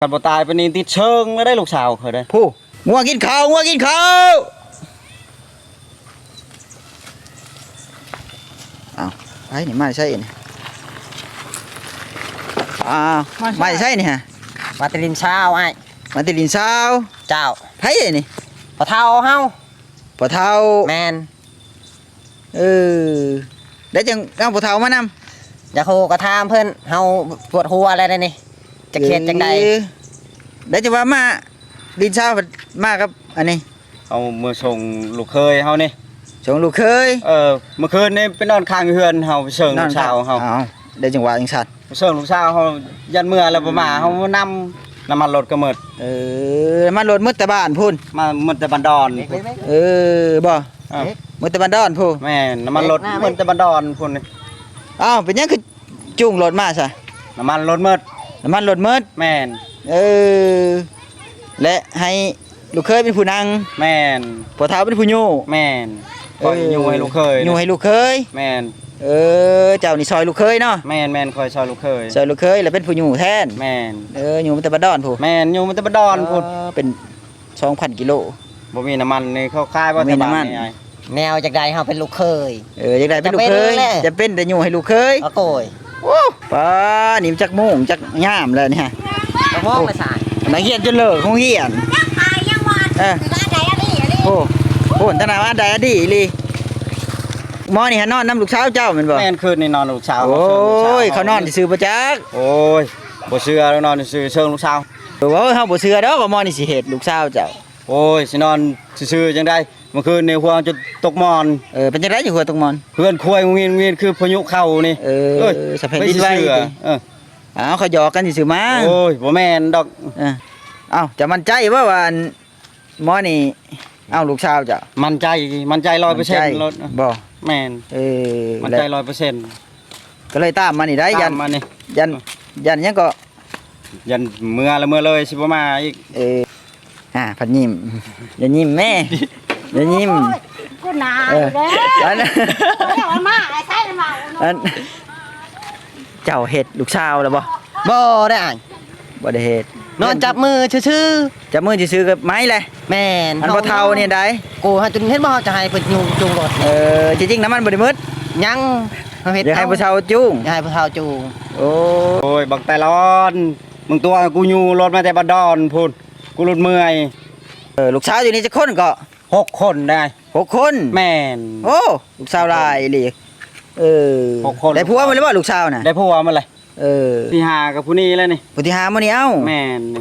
กันบ่ตายเป็นนินติดเชิงแล้วได้ลูกสาวเคยได้ผู้งัวกินข้าวงัวกินข้าวอ้าวไอ้นี่ไม่ใช่นี่อ้าวไม่ใช่นี่ฮะ มาแตลินเช้าไอ้ มาติลินสาว เจ้า ไผ่นี่ ปะเท่าเฮา ปะเทา แมน เออได้จังเอาปะเทามานำ อย่าโคกระทามเพิ่นเฮาปวดหัวอะไรนี่จะเข็ดจังใด ได้จังว่ามาดินสาวมากับอันนี้ เอามือส่งลูกเคยเฮานี่ ส่งลูกเคย เมื่อคืนนี่ไปนอนข้างเฮือนเฮาไปเชิงลูกสาวเฮา อ้าวได้จังหวะจังซั่น ไปเชิงลูกสาวเฮายันเมื่อแล้วบ่มาเฮานำน้ำมันรถก็หมด มาโหลดมืดแต่บ้านพุ่น มาหมดแต่บันดอน บ่ เอ้า มืดแต่บ้านดอนพุ่น แม่นน้ำมันรถหมดแต่บันดอนพุ่นนี่ อ้าวเป็นหยังคือจุ่งรถมาซะ น้ำมันรถหมด น้ำมันรถมืด แม่น และให้ลูกเคยเป็นผู้นั่ง แม่น ผัวเท้าเป็นผู้โย่ แม่นคอยอยู่ให้ลูกเคย อยู่ให้ลูกเคย แม่น เจ้านี่ซอยลูกเคยเนาะ แม่นคอยซอยลูกเคย ซอยลูกเคยแล้วเป็นผู้อยู่แทน แม่น อยู่มันแต่บ้านดอนผู้ แม่นอยู่มันแต่บันดอนพุ่น เป็น 2,000 กิโล บ่มีน้ำมันนี่เขาคายบ่ บ่มี แต่บ้า น้ำมัน นนี่ไอ้ แนวจากใดเฮาเป็นลูกเคย อยากได้เป็นลูกเคย จะเป็นแหละ จะเป็นแต่อยู่ให้ลูกเคย เอาโกย โอ้ป้านี่มันจักโมงจักย่ามแล้วนี่ฮะ กระมองมาสาย นักเรียนจนเลิกของเรียน ยังหายยังวัน เออ ร้านไหนอันนี้อันนี้ โอ้โหธนาว่าได้อดีอีหลีหมอนี่ฮะนอนน้ำลูกสาวเจ้าแม่นบ่ แม่นคืนนี่นอนลูกสาว โอ้ยเขานอนซื่อๆบ่จัก โอ้ยบ่เชื่อแล้วนอนซื่อเชิงลูกสาว ว่าเฮาบ่เชื่อดอกว่าหมอนี่สิเฮ็ดลูกสาวเจ้า โอ้ยสินอนซื่อๆจังได้เมื่อคืนในห่วงจะตกหมอน เป็นจังไดอยู่หัวตรงหมอน เพื่อนคุยงเวียนคือพายุเข้านี่ สะเพนดินไหว ม่เชื่อเขาหยอกกันซื่อๆมา โอ้ยบ่แม่นดอก จะมั่นใจว่าอันหมอนี่เอาลูกสาวเจ้า มั่นใจ100%รถ บ่ แม่นมั่นใจ แล้ว 100% ก็เลยตามมานี่ได้ยัน มานี่ ยันยังก็ ยันเมื่อละเมื่อเลยสิบ่มาอีก พันยิ้มอย่ายิ้มแม่อย่ายิ้ม กูหนา เออ เลย อัน เอามาไอ้ใช่มา อันเจ้าเฮ็ดลูกสาวแล้วบ่ บ่ได้อ้าย บ่ได้เฮ็ด นอนจับมือชื่อ จับมือสิซื้อกับไม้แหละ ๆแม่น อันบ่เท่านี่ได้ กูหาจนเห็นบ่เฮาจะให้เพิ่นยุงจูงรถ จริงๆน้ำมันบ่ได้มืด ยังเฮาเฮ็ด เดี๋ยวให้ผู้เฒ่าจุ้ง อย่าให้ผู้เฒ่าจูง โอ้ โอ้ยบักแต่ร้อนมึงตัวกูอยู่รถมาแต่บัดดอนพุ่นกูรถเมื่อย ลูกสาวอยู่นี่จะคนก็ 6 คนได้ 6 คน แม่น โอ้ลูกสาวหลายอีหลี6 คน ได้ผัวมาหรือบ่ลูกสาวน่ะ ได้ผัวมาเลย เออ ที่หากับผู้นี้แล้วนี่ ผู้ที่หามื้อนี้เอ้า แม่น